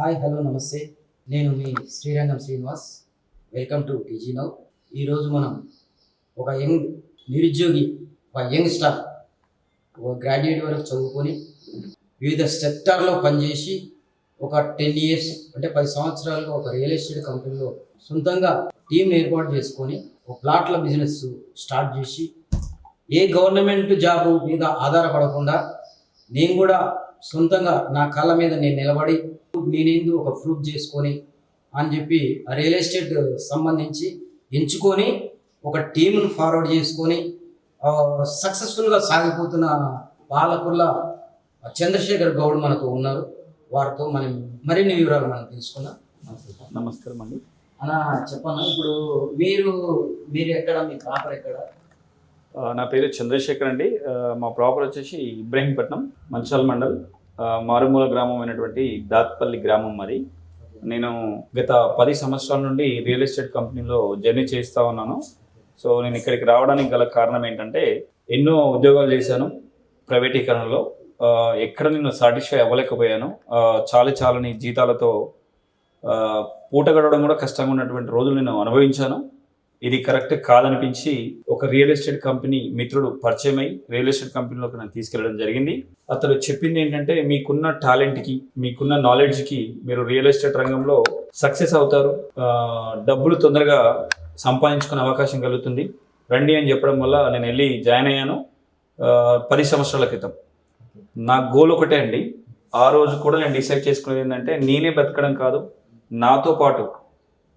Hi hello నమస్తే, నేను మీ Srirangam Srinivas. Welcome to TG now. ఈరోజు మనం ఒక యంగ్ నిరుద్యోగి, ఒక యంగ్ స్టార్, ఒక గ్రాడ్యుయేట్ వరకు చదువుకొని వివిధ సెక్టార్లో పనిచేసి ఒక 10 years అంటే 10 సంవత్సరాలుగా ఒక రియల్ ఎస్టేట్ కంపెనీలో సొంతంగా టీంని ఏర్పాటు చేసుకొని ఒక ప్లాట్ల బిజినెస్ స్టార్ట్ చేసి ఏ గవర్నమెంట్ జాబ్ మీద ఆధారపడకుండా నేను కూడా సొంతంగా నా కాళ్ళ మీద నేను నిలబడి నేనేందు ఒక ప్రూఫ్ చేసుకొని అని చెప్పి ఆ రియల్ ఎస్టేట్ సంబంధించి ఎంచుకొని ఒక టీంను ఫార్వర్డ్ చేసుకొని సక్సెస్ఫుల్గా సాగిపోతున్న పాలకుల చంద్రశేఖర్ గౌడ్ మనతో ఉన్నారు. వారితో మనం మరిన్ని వివరాలు మనం తెలుసుకుందాం. నమస్కారం అండి. అలా చెప్పన్నా, ఇప్పుడు మీరు ఎక్కడ, మీ ప్రాపర్ ఎక్కడ? నా పేరు చంద్రశేఖర్ అండి. మా ప్రాపర్ వచ్చేసి ఇబ్రహీంపట్నం, మంచాల్ మండల్, మారుమూల గ్రామం అయినటువంటి దాత్పల్లి గ్రామం మరి. నేను గత 10 సంవత్సరాల నుండి రియల్ ఎస్టేట్ కంపెనీలో జర్నీ చేస్తూ ఉన్నాను. సో నేను ఇక్కడికి రావడానికి గల కారణం ఏంటంటే, ఎన్నో ఉద్యోగాలు చేశాను ప్రైవేటీకరణలో. ఎక్కడ నేను సాటిస్ఫై అవ్వలేకపోయాను. చాలని జీతాలతో పూట గడవడం కూడా కష్టంగా ఉన్నటువంటి రోజులు నేను అనుభవించాను. ఇది కరెక్ట్ కాదనిపించి ఒక రియల్ ఎస్టేట్ కంపెనీ మిత్రుడు పరిచయం అయ్యి రియల్ ఎస్టేట్ కంపెనీలోకి నన్ను తీసుకెళ్ళడం జరిగింది. అతను చెప్పింది ఏంటంటే, మీకున్న టాలెంట్కి, మీకున్న నాలెడ్జ్కి మీరు రియల్ ఎస్టేట్ రంగంలో సక్సెస్ అవుతారు, డబ్బులు తొందరగా సంపాదించుకునే అవకాశం కలుగుతుంది, రండి అని చెప్పడం వల్ల నేను వెళ్ళి జాయిన్ అయ్యాను 10 సంవత్సరాల క్రితం. నా గోల్ ఒకటే అండి. ఆ రోజు కూడా నేను డిసైడ్ చేసుకునేది ఏంటంటే, నేనే బతకడం కాదు, నాతో పాటు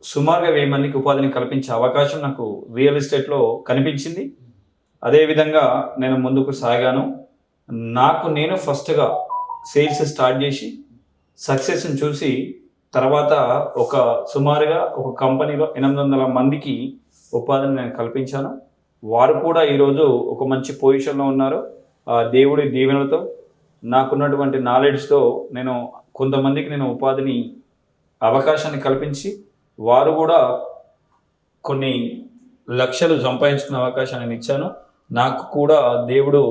సుమారుగా 1000 మందికి ఉపాధిని కల్పించే అవకాశం నాకు రియల్ ఎస్టేట్లో కనిపించింది. అదేవిధంగా నేను ముందుకు సాగాను. నేను ఫస్ట్గా సేల్స్ స్టార్ట్ చేసి సక్సెస్ని చూసి తర్వాత సుమారుగా ఒక కంపెనీలో 800 మందికి ఉపాధిని నేను కల్పించాను. వారు కూడా ఈరోజు ఒక మంచి పొజిషన్లో ఉన్నారు. దేవుడి దీవెనలతో, నాకున్నటువంటి నాలెడ్జ్తో నేను కొంతమందికి ఉపాధిని అవకాశాన్ని కల్పించి వారు కూడా కొన్ని లక్షలు సంపాదించుకునే అవకాశాన్ని ఇచ్చాను. నాకు కూడా దేవుడు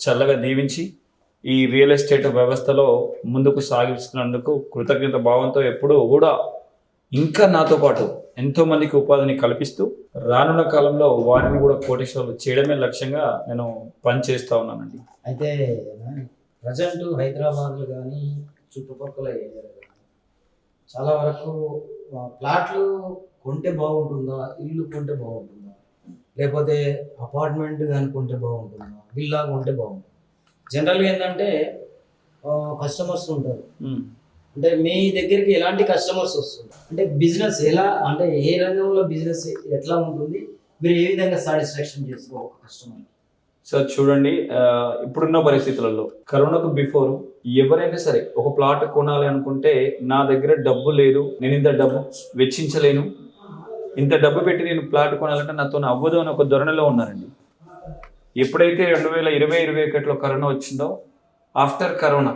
చల్లగా దీవించి ఈ రియల్ ఎస్టేట్ వ్యవస్థలో ముందుకు సాగిస్తున్నందుకు కృతజ్ఞత భావంతో ఎప్పుడూ కూడా ఇంకా నాతో పాటు ఎంతోమందికి ఉపాధిని కల్పిస్తూ రానున్న కాలంలో వారిని కూడా కోటీశ్వరులు చేయడమే లక్ష్యంగా నేను పనిచేస్తూ ఉన్నానండి. అయితే ప్రజెంట్ హైదరాబాద్లో కానీ చుట్టుపక్కల ఏరియాలో చాలా వరకు ప్లాట్లు కొంటే బాగుంటుందా, ఇల్లు కొంటే బాగుంటుందా, లేకపోతే అపార్ట్మెంట్ కానీ కొంటే బాగుంటుందా, విల్లా కొంటే బాగుంటుందా? జనరల్గా ఏంటంటే కస్టమర్స్ ఉంటారు. అంటే మీ దగ్గరికి ఎలాంటి కస్టమర్స్ వస్తుంటారు? అంటే బిజినెస్ ఎలా, అంటే ఏ రంగంలో బిజినెస్ ఎట్లా ఉంటుంది, మీరు ఏ విధంగా సాటిస్ఫాక్షన్ చేసుకోవాలి ఒక కస్టమర్? సార్ చూడండి, ఇప్పుడున్న పరిస్థితులలో కరోనాకు బిఫోర్ ఎవరైనా సరే ఒక ప్లాట్ కొనాలి అనుకుంటే, నా దగ్గర డబ్బు లేదు, నేను ఇంత డబ్బు వెచ్చించలేను, ఇంత డబ్బు పెట్టి నేను ప్లాట్ కొనాలంటే నాతో అవ్వదు అని ఒక ధోరణిలో ఉన్నారండి. ఎప్పుడైతే 2020-21లో కరోనా వచ్చిందో, ఆఫ్టర్ కరోనా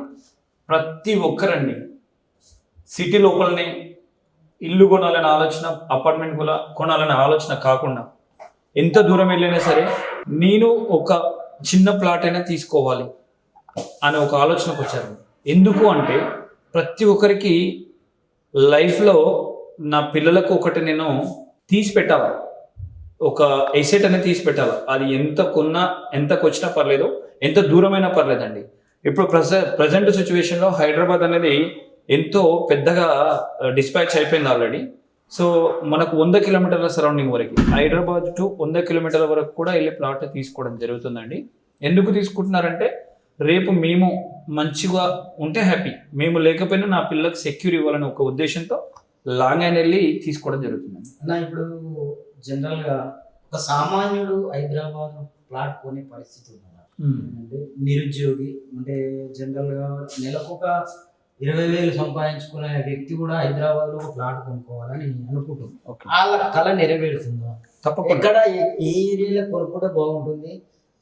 ప్రతి ఒక్కరండి సిటీ లోపలనే ఇల్లు కొనాలనే ఆలోచన, అపార్ట్మెంట్ కొనాలనే ఆలోచన కాకుండా ఎంత దూరం వెళ్ళినా సరే నేను ఒక చిన్న ప్లాట్ అయినా తీసుకోవాలి అనే ఒక ఆలోచనకు వచ్చారు. ఎందుకు అంటే, ప్రతి ఒక్కరికి లైఫ్లో నా పిల్లలకు ఒకటి నేను తీసి పెట్టాలి, ఒక ఎసెట్ అనేది తీసి పెట్టాలి. అది ఎంతకు వచ్చినా పర్లేదు, ఎంత దూరమైనా పర్లేదండి. ఇప్పుడు ప్రజెంట్ సిచ్యువేషన్లో హైదరాబాద్ అనేది ఎంతో పెద్దగా డిస్పాచ్ అయిపోయింది ఆల్రెడీ. సో మనకు 100 కిలోమీటర్ల సరౌండింగ్ వరకు, హైదరాబాద్ టు 100 కిలోమీటర్ల వరకు కూడా వెళ్ళి ప్లాట్ తీసుకోవడం జరుగుతుందండి. ఎందుకు తీసుకుంటున్నారంటే, రేపు మేము మంచిగా ఉంటే హ్యాపీ, మేము లేకపోయినా నా పిల్లలకు సెక్యూర్ ఇవ్వాలని ఒక ఉద్దేశంతో లాంగ్ అయిన వెళ్ళి తీసుకోవడం జరుగుతుందండి. అలా ఇప్పుడు జనరల్గా ఒక సామాన్యుడు హైదరాబాద్ ప్లాట్ కొనే పరిస్థితి ఉన్నారా? అంటే నిరుద్యోగి, అంటే జనరల్గా నెలకొక 20,000 సంపాదించుకునే వ్యక్తి కూడా హైదరాబాద్ లో ఒక ప్లాట్ కొనుక్కోవాలని అనుకుంటుంది. వాళ్ళ కళ నెరవేరుతుందా? తప్పకుండా. ఎక్కడ ఏ ఏరియాలో కొనుక్కుంటే బాగుంటుంది,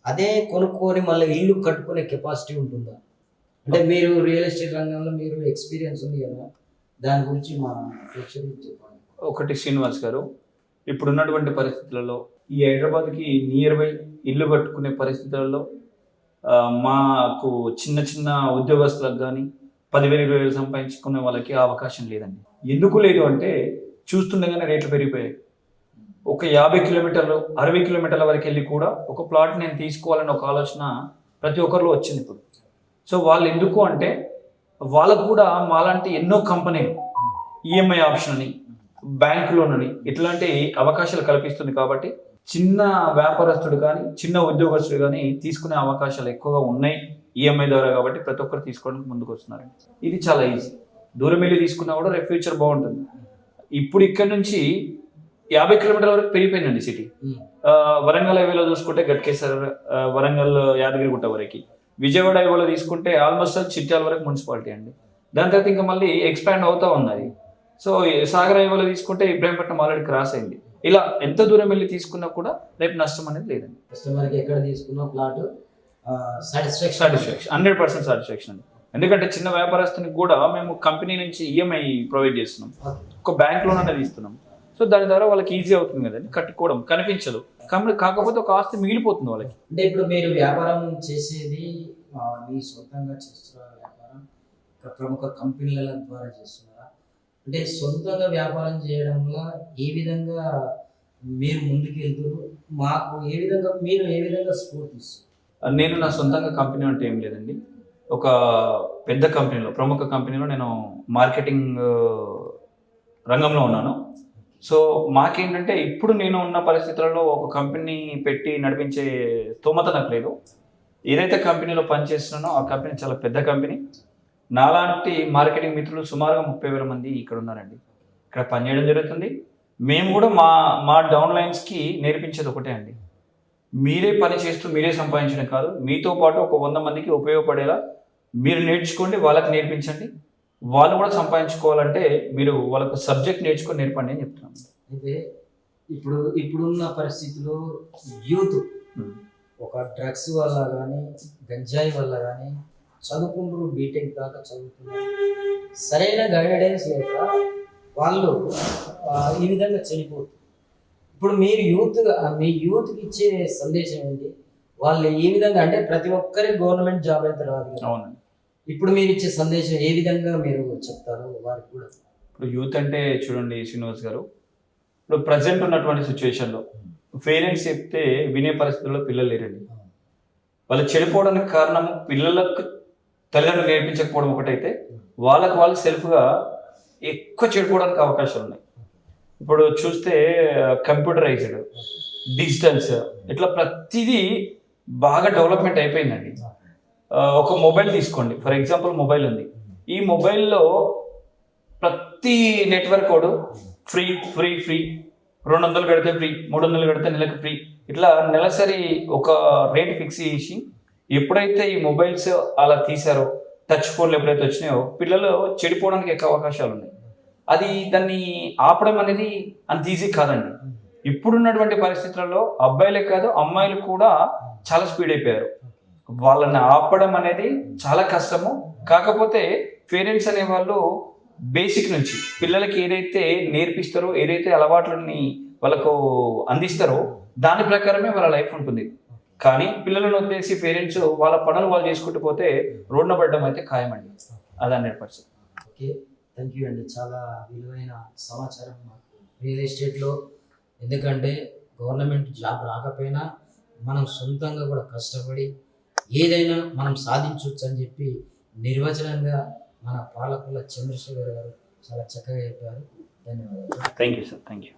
అదే కొనుక్కొని మళ్ళీ ఇల్లు కట్టుకునే కెపాసిటీ ఉంటుందా? అంటే మీరు రియల్ ఎస్టేట్ రంగంలో మీరు ఎక్స్పీరియన్స్ ఉంది కదా, దాని గురించి మా ప్రేక్షకులకు చెప్పండి. ఒకటి శ్రీనివాస్ గారు, ఇప్పుడున్నటువంటి పరిస్థితులలో ఈ హైదరాబాద్కి నియర్ బై ఇల్లు కట్టుకునే పరిస్థితులలో మాకు చిన్న చిన్న ఉద్యోగస్తులకు కానీ 10,000 20,000 సంపాదించుకునే వాళ్ళకి ఆ అవకాశం లేదండి. ఎందుకు లేదు అంటే చూస్తుండగానే రేట్లు పెరిగిపోయాయి. ఒక 50 కిలోమీటర్లు 60 కిలోమీటర్ల వరకు వెళ్ళి కూడా ఒక ప్లాట్ నేను తీసుకోవాలని ఒక ఆలోచన ప్రతి ఒక్కరిలో వచ్చింది ఇప్పుడు. సో వాళ్ళు ఎందుకు అంటే వాళ్ళకు కూడా మాలాంటి ఎన్నో కంపెనీలు ఈఎంఐ ఆప్షన్ అని, బ్యాంక్ లోన్ అని ఇట్లాంటి అవకాశాలు కల్పిస్తుంది. కాబట్టి చిన్న వ్యాపారస్తుడు కానీ చిన్న ఉద్యోగస్తుడు కానీ తీసుకునే అవకాశాలు ఎక్కువగా ఉన్నాయి ఈఎంఐ ద్వారా. కాబట్టి ప్రతి ఒక్కరు తీసుకోవడానికి ముందుకు వస్తున్నారు. ఇది చాలా ఈజీ. దూరం వెళ్ళి తీసుకున్నా కూడా రేపు ఫ్యూచర్ బాగుంటుంది. ఇప్పుడు ఇక్కడ నుంచి 50 కిలోమీటర్ల వరకు పెరిగిపోయిందండి సిటీ. వరంగల్ హైవేలో చూసుకుంటే గట్కేసర్, వరంగల్ యాదగిరిగుట్ట వరకు, విజయవాడ హైవేలో తీసుకుంటే ఆల్మోస్ట్ చిట్యాల వరకు మున్సిపాలిటీ అండి. దాని తర్వాత ఇంకా మళ్ళీ ఎక్స్పాండ్ అవుతా ఉన్నది. సో సాగర్ హైవేలో తీసుకుంటే ఇబ్రాహీంపట్నం ఆల్రెడీ క్రాస్ అయింది. ఇలా ఎంత దూరం వెళ్ళి తీసుకున్నా కూడా రేపు నష్టం అనేది లేదండి. కస్టమర్కి ఎక్కడ తీసుకున్నా ప్లాట్ సాటిస్ఫాక్షన్ 100% సాటిస్ఫాక్షన్ అండి. ఎందుకంటే చిన్న వ్యాపారస్తునికి కూడా మేము కంపెనీ నుంచి ఈఎంఐ ప్రొవైడ్ చేస్తున్నాం, ఒక బ్యాంక్ లోన్ అనేది ఇస్తున్నాం. సో దాని ద్వారా వాళ్ళకి ఈజీ అవుతుంది కదండి, కట్టుకోవడం కనిపించదు. కాకపోతే ఒక ఆస్తి మిగిలిపోతుంది వాళ్ళకి. అంటే ఇప్పుడు మీరు వ్యాపారం చేసేది మీ సొంతంగా చేస్తున్నారా? వ్యాపారం ప్రముఖ కంపెనీల ద్వారా చేస్తున్నారా? అంటే సొంతంగా వ్యాపారం చేయడంలో ఏ విధంగా మీరు ముందుకు వెళ్తారు? మాకు మీరు ఏ విధంగా స్ఫూర్తిస్తారు? నేను నా సొంతంగా కంపెనీ అంటే ఏం లేదండి. ఒక పెద్ద కంపెనీలో, ప్రముఖ కంపెనీలో నేను మార్కెటింగ్ రంగంలో ఉన్నాను. సో మాకేంటంటే ఇప్పుడు నేను ఉన్న పరిస్థితులలో ఒక కంపెనీ పెట్టి నడిపించే స్తోమత నాకు లేదు. ఏదైతే కంపెనీలో పనిచేస్తున్నానో ఆ కంపెనీ చాలా పెద్ద కంపెనీ. నాలాంటి మార్కెటింగ్ మిత్రులు సుమారుగా 30,000 మంది ఇక్కడ ఉన్నారండి. ఇక్కడ పనిచేయడం జరుగుతుంది. మేము కూడా మా డౌన్ లైన్స్కి నేర్పించేది ఒకటే అండి, మీరే పని చేస్తూ మీరే సంపాదించడం కాదు, మీతో పాటు ఒక 100 మందికి ఉపయోగపడేలా మీరు నేర్చుకోండి, వాళ్ళకి నేర్పించండి. వాళ్ళు కూడా సంపాదించుకోవాలంటే మీరు వాళ్ళకు సబ్జెక్ట్ నేర్చుకొని నేర్పండి అని చెప్తున్నాను. అయితే ఇప్పుడున్న పరిస్థితిలో యూత్ ఒక డ్రగ్స్ వల్ల కానీ గంజాయి వల్ల కానీ చదువుకుంటారు, బీటెక్ దాకా చదువుతున్నారు, సరైన గైడెన్స్ లేక వాళ్ళు ఈ విధంగా చనిపోతారు. ఇప్పుడు మీరు మీ యూత్కి ఇచ్చే సందేశం ఏంటి? వాళ్ళు ఏ విధంగా, అంటే ప్రతి ఒక్కరికి గవర్నమెంట్ జాబ్ అయితే రాదు. అవునండి. ఇప్పుడు మీరు ఇచ్చే సందేశం ఏ విధంగా మీరు చెప్తారు వారికి కూడా? ఇప్పుడు యూత్ అంటే చూడండి శ్రీనివాస్ గారు, ఇప్పుడు ప్రజెంట్ ఉన్నటువంటి సిచ్యువేషన్లో పేరెంట్స్ చెప్తే వినే పరిస్థితుల్లో పిల్లలు లేరండి. వాళ్ళు చెడిపోవడానికి కారణం పిల్లలకు తల్లిదండ్రులు నేర్పించకపోవడం ఒకటైతే, వాళ్ళు సెల్ఫ్గా ఎక్కువ చెడిపోవడానికి అవకాశాలు ఉన్నాయి. ఇప్పుడు చూస్తే కంప్యూటరైజ్డ్, డిజిటల్స్, ఇట్లా ప్రతిదీ బాగా డెవలప్మెంట్ అయిపోయిందండి. ఒక మొబైల్ తీసుకోండి, ఫర్ ఎగ్జాంపుల్ మొబైల్ ఉంది. ఈ మొబైల్లో ప్రతి network code free free free, 200 కడితే ఫ్రీ, 300 కడితే నెలకు ఫ్రీ, ఇట్లా నెలసరి ఒక రేట్ ఫిక్స్ చేసి ఎప్పుడైతే ఈ మొబైల్స్ అలా తీసారో, టచ్ ఫోన్లు ఎప్పుడైతే వచ్చినాయో పిల్లలు చెడిపోవడానికి ఎక్కువ అవకాశాలు ఉన్నాయి. దాన్ని ఆపడం అనేది అంత ఈజీ కాదండి. ఇప్పుడున్నటువంటి పరిస్థితులలో అబ్బాయిలే కాదు అమ్మాయిలు కూడా చాలా స్పీడ్ అయిపోయారు. వాళ్ళని ఆపడం అనేది చాలా కష్టము. కాకపోతే పేరెంట్స్ అనేవాళ్ళు బేసిక్ నుంచి పిల్లలకి ఏదైతే నేర్పిస్తారో, ఏదైతే అలవాట్లని వాళ్ళకు అందిస్తారో దాని ప్రకారమే వాళ్ళ లైఫ్ ఉంటుంది. కానీ పిల్లలను వదిలేసి పేరెంట్స్ వాళ్ళ పనులు వాళ్ళు చేసుకుంటూ పోతే రోడ్డున పడడం అయితే ఖాయమండి. అది 100%. ఓకే, థ్యాంక్ యూ అండి. చాలా విలువైన సమాచారం మాకు రియల్ ఎస్టేట్లో. ఎందుకంటే గవర్నమెంట్ జాబ్ రాకపోయినా మనం సొంతంగా కూడా కష్టపడి ఏదైనా మనం సాధించవచ్చు అని చెప్పి నిర్వచనంగా మన పాలకుల చంద్రశేఖర్ గారు చాలా చక్కగా చెప్పారు. ధన్యవాదాలు. Thank you sir. Thank you.